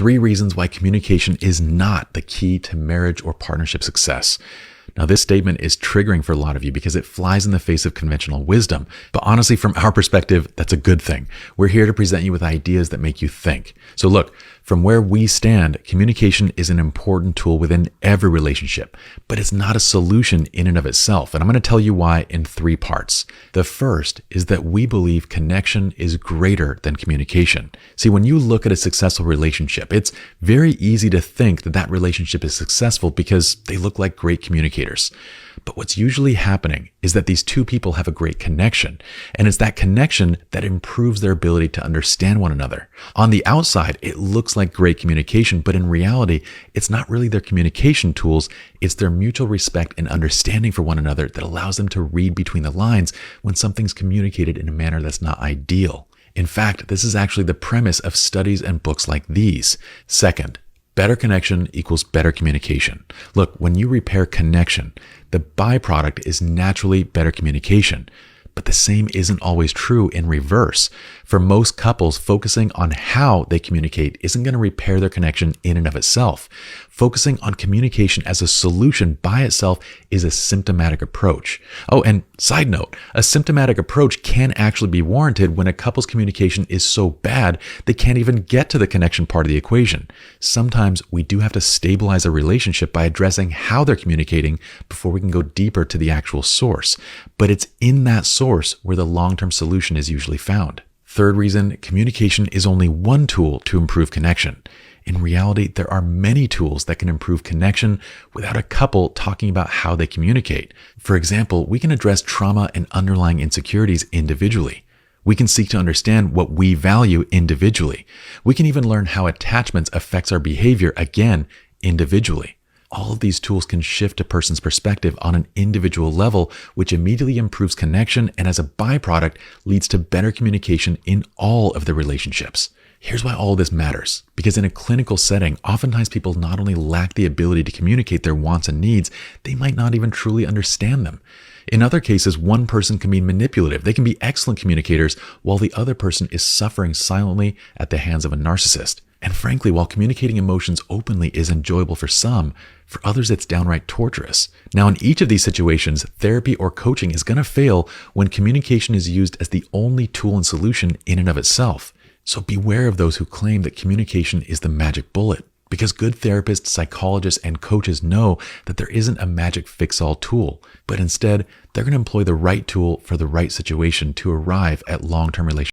3 reasons why communication is not the key to marriage or partnership success. Now, this statement is triggering for a lot of you because it flies in the face of conventional wisdom. But honestly, from our perspective, that's a good thing. We're here to present you with ideas that make you think. So look, from where we stand, communication is an important tool within every relationship, but it's not a solution in and of itself. And I'm going to tell you why in 3 parts. The first is that we believe connection is greater than communication. See, when you look at a successful relationship, it's very easy to think that that relationship is successful because they look like great communicators. But what's usually happening is that these 2 people have a great connection, and it's that connection that improves their ability to understand one another. On the outside, it looks like great communication, but in reality, it's not really their communication tools, it's their mutual respect and understanding for one another that allows them to read between the lines when something's communicated in a manner that's not ideal. In fact, this is actually the premise of studies and books like these. Second, better connection equals better communication. Look, when you repair connection, the byproduct is naturally better communication. But the same isn't always true in reverse. For most couples, focusing on how they communicate isn't going to repair their connection in and of itself. Focusing on communication as a solution by itself is a symptomatic approach. Oh, and side note, a symptomatic approach can actually be warranted when a couple's communication is so bad they can't even get to the connection part of the equation. Sometimes we do have to stabilize a relationship by addressing how they're communicating before we can go deeper to the actual source. But it's in that source where the long-term solution is usually found. Third reason, communication is only one tool to improve connection. In reality, there are many tools that can improve connection without a couple talking about how they communicate. For example, we can address trauma and underlying insecurities individually. We can seek to understand what we value individually. We can even learn how attachments affects our behavior, again, individually. All of these tools can shift a person's perspective on an individual level, which immediately improves connection and as a byproduct leads to better communication in all of the relationships. Here's why all this matters. Because in a clinical setting, oftentimes people not only lack the ability to communicate their wants and needs, they might not even truly understand them. In other cases, one person can be manipulative. They can be excellent communicators while the other person is suffering silently at the hands of a narcissist. And frankly, while communicating emotions openly is enjoyable for some, for others it's downright torturous. Now, in each of these situations, therapy or coaching is going to fail when communication is used as the only tool and solution in and of itself. So beware of those who claim that communication is the magic bullet, because good therapists, psychologists, and coaches know that there isn't a magic fix-all tool, but instead, they're going to employ the right tool for the right situation to arrive at long-term relationships.